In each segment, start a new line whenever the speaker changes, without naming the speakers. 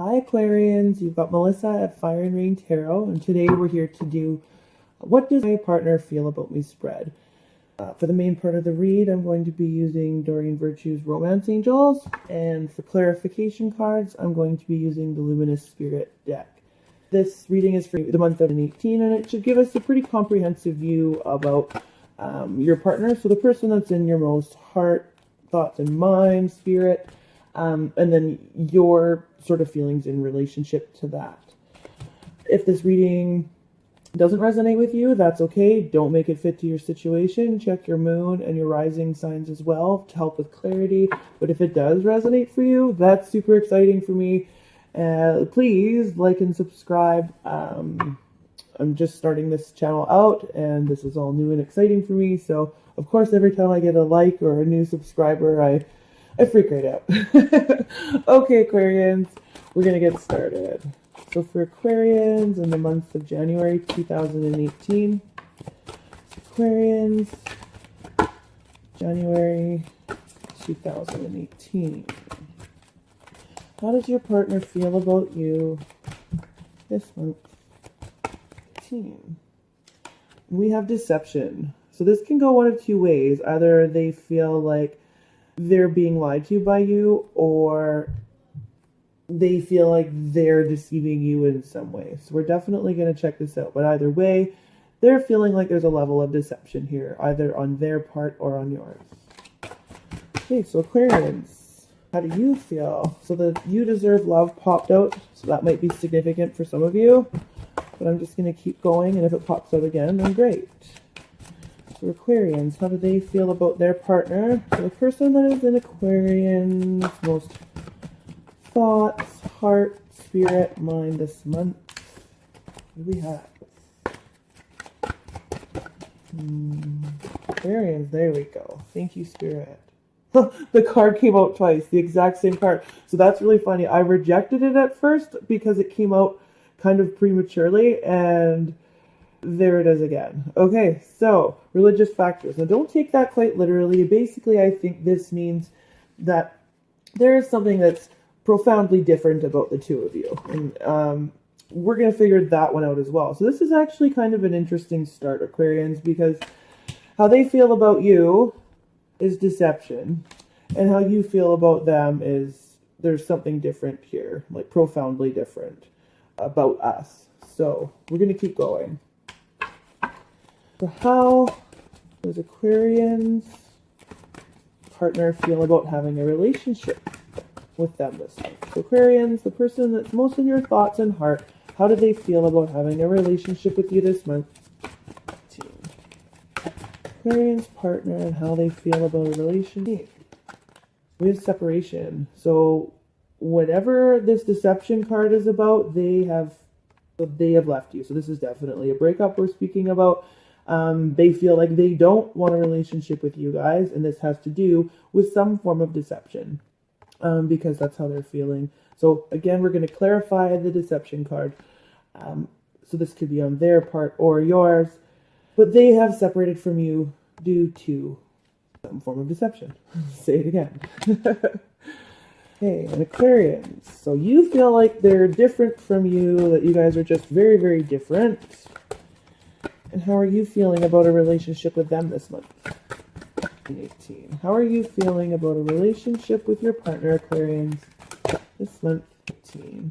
Hi Aquarians, you've got Melissa at Fire and Rain Tarot, and today we're here to do What Does My Partner Feel About Me spread. For the main part of the read, I'm going to be using Doreen Virtue's Romance Angels, and for clarification cards, I'm going to be using the Luminous Spirit deck. This reading is for the month of 2018, and it should give us a pretty comprehensive view about your partner, so the person that's in your most heart, thoughts, and mind, spirit, and then your sort of feelings in relationship to that. If this reading doesn't resonate with you, that's okay. Don't make it fit to your situation. Check your moon and your rising signs as well to help with clarity. But if it does resonate for you, that's super exciting for me. Please like and subscribe. I'm just starting this channel out, and this is all new and exciting for me. So, of course, every time I get a like or a new subscriber, I freak right out. Okay, Aquarians, we're going to get started. So for Aquarians in the month of January 2018, Aquarians, January 2018. How does your partner feel about you this month? We have deception. So this can go one of two ways. Either they feel like they're being lied to by you, or they feel like they're deceiving you in some way. So we're definitely going to check this out. But either way, they're feeling like there's a level of deception here, either on their part or on yours. Okay, so Aquarians, how do you feel? So the "you deserve love" popped out, so that might be significant for some of you. But I'm just going to keep going, and if it pops out again, then great. So Aquarians, how do they feel about their partner? So the person that is in Aquarian's most thoughts, heart, spirit, mind this month. What do we have? Aquarians, there we go. Thank you, Spirit. The card came out twice, the exact same card. So that's really funny. I rejected it at first because it came out kind of prematurely, and there it is again. Okay, so religious factors. Now don't take that quite literally. Basically, I think this means that there is something that's profoundly different about the two of you. And we're going to figure that one out as well. So this is actually kind of an interesting start, Aquarians, because how they feel about you is deception. And how you feel about them is there's something different here, like profoundly different about us. So we're going to keep going. So how does Aquarians' partner feel about having a relationship with them this month? So Aquarians, the person that's most in your thoughts and heart, how do they feel about having a relationship with you this month? Aquarians' partner and how they feel about a relationship. We have separation. So whatever this deception card is about, they have left you. So this is definitely a breakup we're speaking about. They feel like they don't want a relationship with you guys, and this has to do with some form of deception, because that's how they're feeling. So again, we're going to clarify the deception card. So this could be on their part or yours, but they have separated from you due to some form of deception. Say it again. Okay, and Aquarians. So you feel like they're different from you, that you guys are just very, very different. And how are you feeling about a relationship with them this month? 18. How are you feeling about a relationship with your partner, Aquarians, this month? 18.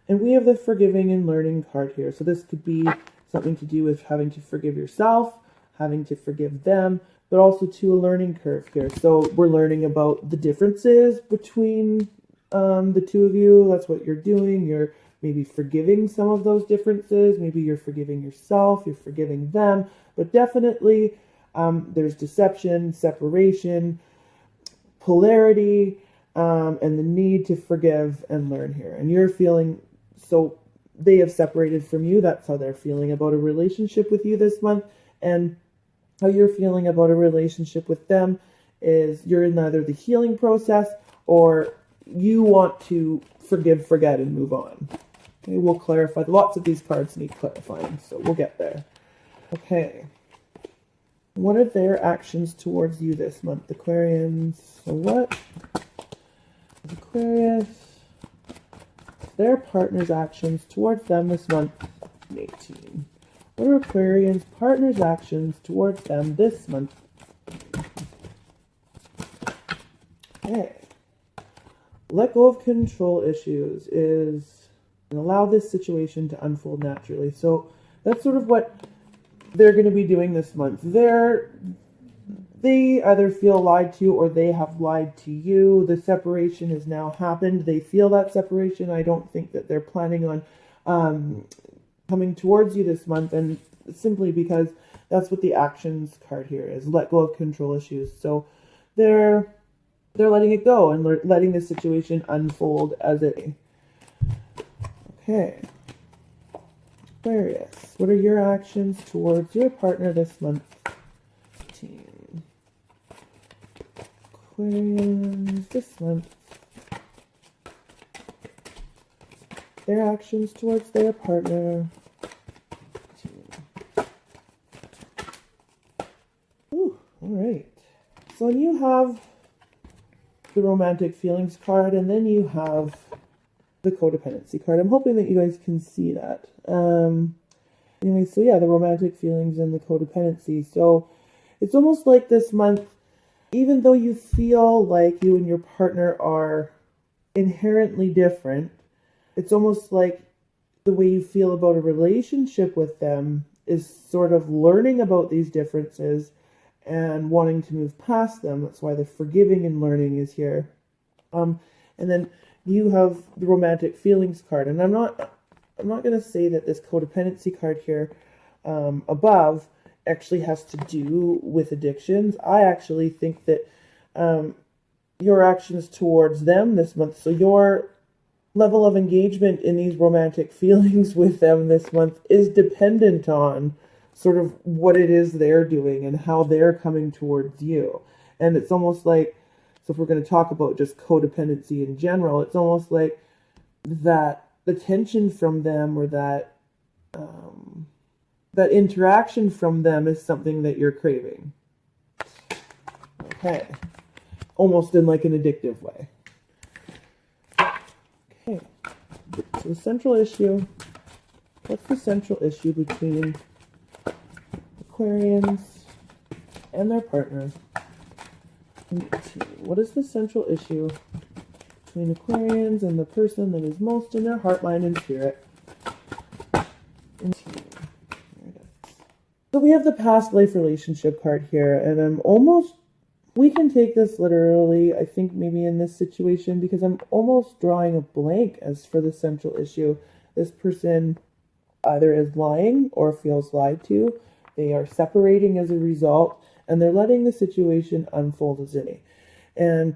And we have the forgiving and learning card here. So this could be something to do with having to forgive yourself, having to forgive them, but also to a learning curve here. So we're learning about the differences between the two of you. That's what you're doing. You're maybe forgiving some of those differences. Maybe you're forgiving yourself. You're forgiving them. But definitely there's deception, separation, polarity, and the need to forgive and learn here. And you're feeling, so they have separated from you. That's how they're feeling about a relationship with you this month. And how you're feeling about a relationship with them is you're in either the healing process or you want to forgive, forget, and move on. Okay, we'll clarify. Lots of these cards need clarifying, so we'll get there. Okay. What are their actions towards you this month, Aquarians? So what is Aquarius their partner's actions towards them this month? 18. What are Aquarians' partner's actions towards them this month? Okay. Let go of control issues is and allow this situation to unfold naturally. So that's sort of what they're going to be doing this month. They either feel lied to or they have lied to you. The separation has now happened. They feel that separation. I don't think that they're planning on coming towards you this month, and simply because that's what the actions card here is. Let go of control issues. So they're letting it go and letting the situation unfold as it is. Okay. Aquarius, what are your actions towards your partner this month? 18. Aquarians this month. Their actions towards their partner. 18. Ooh, all right. So when you have the romantic feelings card, and then you have the codependency card. I'm hoping that you guys can see that. Anyway, so yeah, the romantic feelings and the codependency. So it's almost like this month, even though you feel like you and your partner are inherently different, it's almost like the way you feel about a relationship with them is sort of learning about these differences and wanting to move past them. That's why the forgiving and learning is here. And then you have the romantic feelings card. And I'm not going to say that this codependency card here above actually has to do with addictions. I actually think that your actions towards them this month, so your level of engagement in these romantic feelings with them this month is dependent on sort of what it is they're doing and how they're coming towards you. And it's almost like, so if we're going to talk about just codependency in general, it's almost like that the tension from them or that that interaction from them is something that you're craving. Okay. Almost in like an addictive way. Okay. So the central issue, what's the central issue between Aquarians and their partner? What is the central issue between Aquarians and the person that is most in their heart, mind, and spirit? So we have the past life relationship card here, and we can take this literally, I think maybe in this situation, because I'm almost drawing a blank as for the central issue. This person either is lying or feels lied to. They are separating as a result, and they're letting the situation unfold as it is. And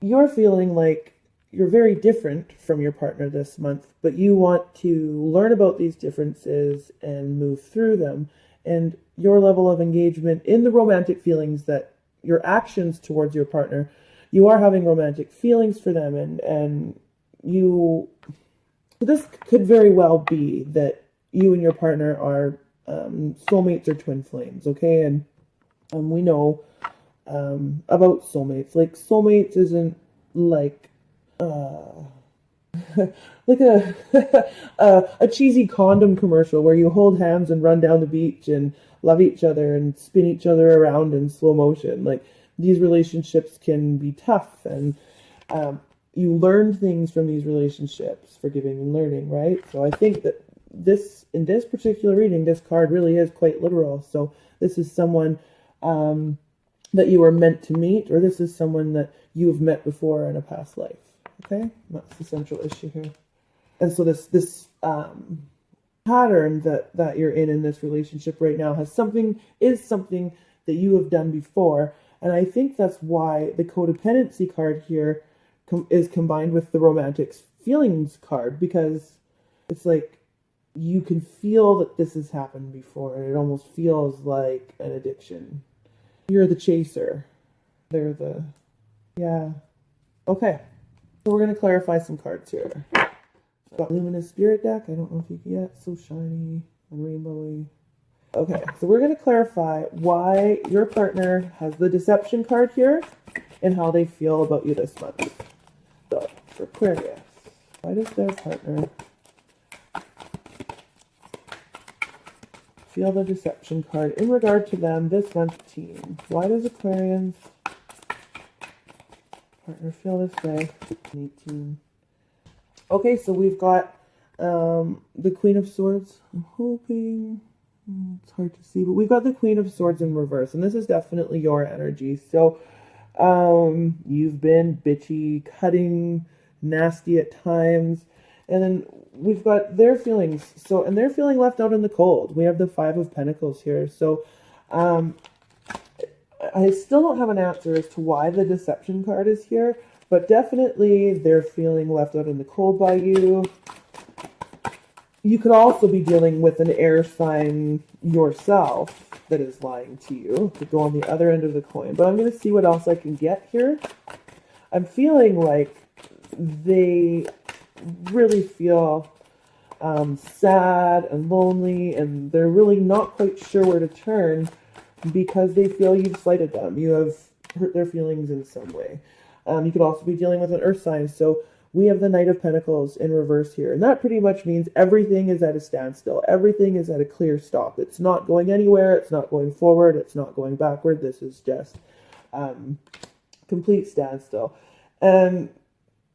you're feeling like you're very different from your partner this month, but you want to learn about these differences and move through them. And your level of engagement in the romantic feelings, that your actions towards your partner, you are having romantic feelings for them, and this could very well be that you and your partner are soulmates or twin flames, okay? And we know about soulmates. Like, soulmates isn't like like a cheesy condom commercial where you hold hands and run down the beach and love each other and spin each other around in slow motion. Like, these relationships can be tough, and you learn things from these relationships, forgiving and learning, right? So I think that in this particular reading, this card really is quite literal. So this is someone that you are meant to meet, or this is someone that you have met before in a past life. Okay, that's the central issue here. And so this pattern that you're in this relationship right now is something that you have done before, and I think that's why the codependency card here is combined with the romantic feelings card, because it's like you can feel that this has happened before, and it almost feels like an addiction. You're the chaser. They're the... Yeah. Okay. So we're going to clarify some cards here. I've got Luminous Spirit deck. I don't know if you can get so shiny and rainbowy. Okay, so we're going to clarify why your partner has the deception card here and how they feel about you this month. So, for Aquarius. Why does their partner feel the deception card in regard to them this month, team? Why does Aquarians partner feel this way? 18. Okay, so we've got the Queen of Swords. I'm hoping, it's hard to see, but we've got the Queen of Swords in reverse, and this is definitely your energy. So you've been bitchy, cutting, nasty at times, and then we've got their feelings. So, and they're feeling left out in the cold. We have the Five of Pentacles here. So I still don't have an answer as to why the deception card is here, but definitely they're feeling left out in the cold by you. You could also be dealing with an air sign yourself that is lying to you, to go on the other end of the coin. But I'm going to see what else I can get here. I'm feeling like they really feel sad and lonely, and they're really not quite sure where to turn because they feel you've slighted them. You have hurt their feelings in some way. You could also be dealing with an earth sign. So we have the Knight of Pentacles in reverse here. And that pretty much means everything is at a standstill. Everything is at a clear stop. It's not going anywhere. It's not going forward. It's not going backward. This is just complete standstill. And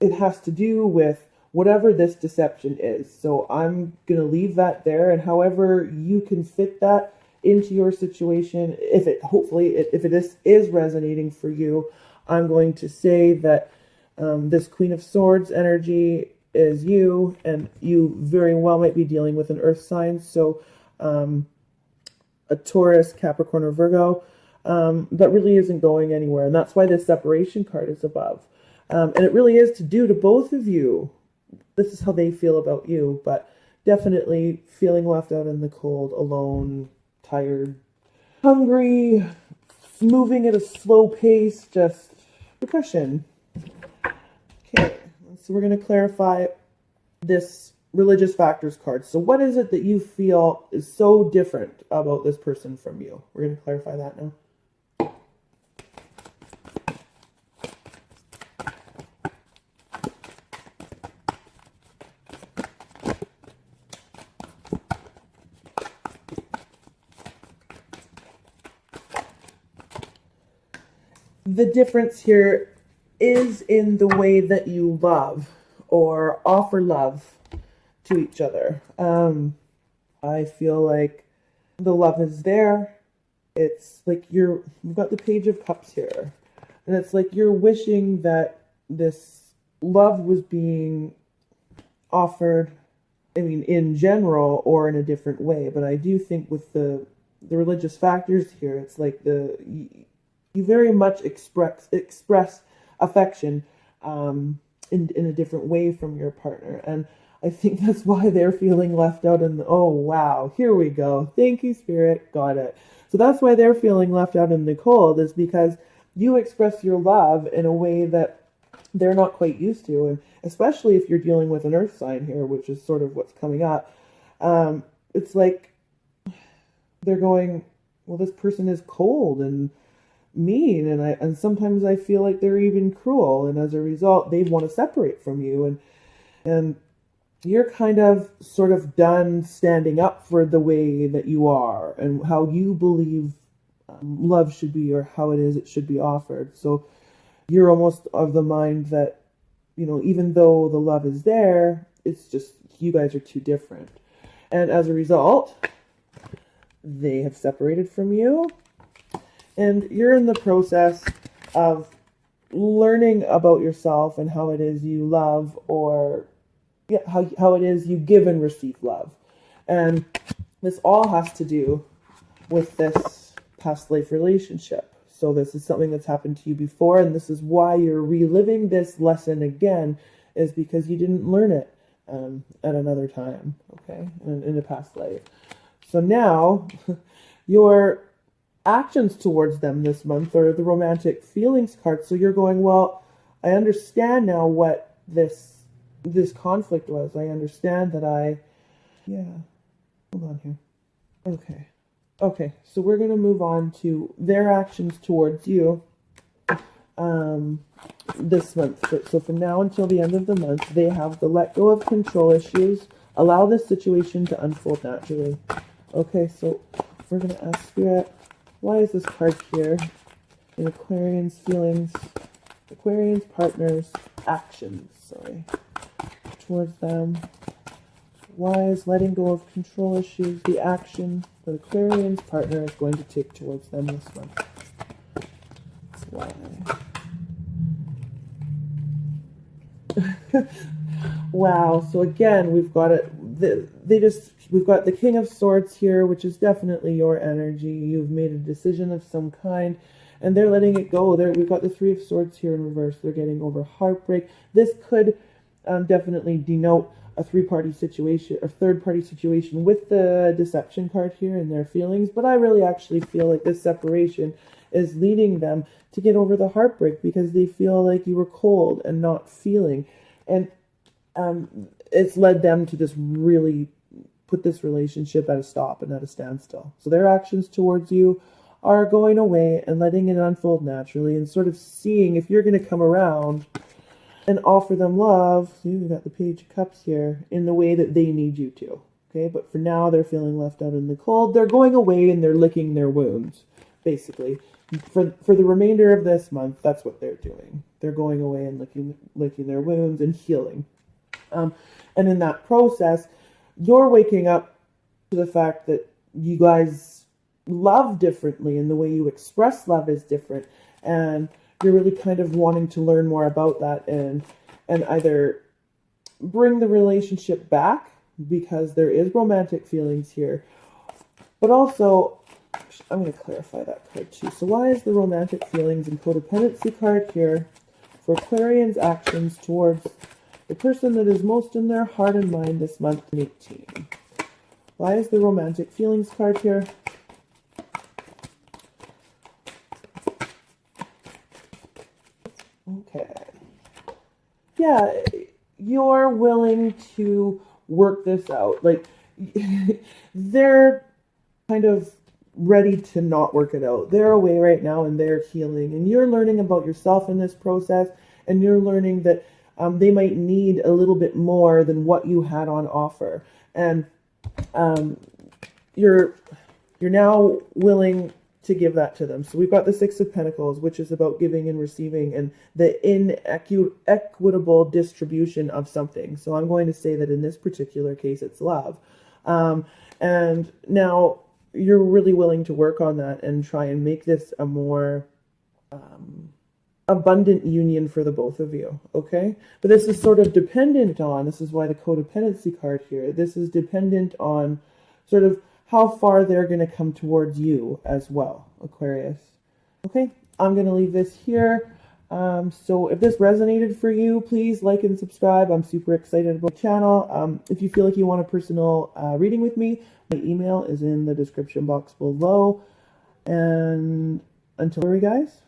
it has to do with whatever this deception is. So I'm going to leave that there. And however you can fit that into your situation, if it is resonating for you, I'm going to say that this Queen of Swords energy is you, and you very well might be dealing with an earth sign. So a Taurus, Capricorn, or Virgo, that really isn't going anywhere. And that's why this separation card is above. And it really is to do to both of you. This is how they feel about you, but definitely feeling left out in the cold, alone, tired, hungry, moving at a slow pace, just depression. Okay, so we're going to clarify this religious factors card. So what is it that you feel is so different about this person from you? We're going to clarify that now. The difference here is in the way that you love or offer love to each other. I feel like the love is there. It's like we've got the Page of Cups here. And it's like you're wishing that this love was being offered, I mean, in general or in a different way. But I do think with the religious factors here, it's like you very much express affection in a different way from your partner. And I think that's why they're feeling left out in the, oh, wow, here we go. Thank you, Spirit. Got it. So that's why they're feeling left out in the cold, is because you express your love in a way that they're not quite used to. And especially if you're dealing with an earth sign here, which is sort of what's coming up, it's like they're going, well, this person is cold and mean, and sometimes I feel like they're even cruel, and as a result they want to separate from you, and you're kind of sort of done standing up for the way that you are and how you believe love should be, or how it should be offered. So you're almost of the mind that, you know, even though the love is there, it's just you guys are too different, and as a result they have separated from you. And you're in the process of learning about yourself and how it is you love, or how it is you give and receive love. And this all has to do with this past life relationship. So this is something that's happened to you before, and this is why you're reliving this lesson again, is because you didn't learn it at another time, okay, in a past life. So now your actions towards them this month are the romantic feelings card. So you're going, well, I understand now what this conflict was. I understand that hold on here. Okay, so we're going to move on to their actions towards you. this month. So from now until the end of the month, they have the let go of control issues. Allow this situation to unfold naturally. Okay, so we're going to ask Spirit, why is this card here? In Aquarian's feelings, Aquarian's partner's actions, towards them. Why is letting go of control issues the action that Aquarian's partner is going to take towards them this month? Why? Wow. So again, we've got it. We've got the King of Swords here, which is definitely your energy. You've made a decision of some kind, and they're letting it go. We've got the Three of Swords here in reverse. They're getting over heartbreak. This could definitely denote a three-party situation or third-party situation with the deception card here and their feelings. But I really actually feel like this separation is leading them to get over the heartbreak because they feel like you were cold and not feeling. And it's led them to just really put this relationship at a stop and at a standstill. So their actions towards you are going away and letting it unfold naturally and sort of seeing if you're going to come around and offer them love. See, we've got the Page of Cups here in the way that they need you to. Okay, but for now they're feeling left out in the cold. They're going away and they're licking their wounds, basically. For the remainder of this month, that's what they're doing. They're going away and licking their wounds and healing. And in that process, you're waking up to the fact that you guys love differently and the way you express love is different. And you're really kind of wanting to learn more about that and either bring the relationship back because there is romantic feelings here. But also, I'm going to clarify that card too. So why is the romantic feelings and codependency card here for Aquarian's actions towards the person that is most in their heart and mind this month in 18? Why is the romantic feelings card here? Okay. Yeah, you're willing to work this out. Like, they're kind of ready to not work it out. They're away right now and they're healing. And you're learning about yourself in this process. And you're learning that they might need a little bit more than what you had on offer. And you're now willing to give that to them. So we've got the Six of Pentacles, which is about giving and receiving and the inequitable distribution of something. So I'm going to say that in this particular case, it's love. And now you're really willing to work on that and try and make this a more abundant union for the both of you, okay? But this is sort of dependent on, this is why the codependency card here, this is dependent on sort of how far they're going to come towards you as well, Aquarius. Okay, I'm going to leave this here. So if this resonated for you, please like and subscribe. I'm super excited about the channel. If you feel like you want a personal reading with me, my email is in the description box below. And until, guys.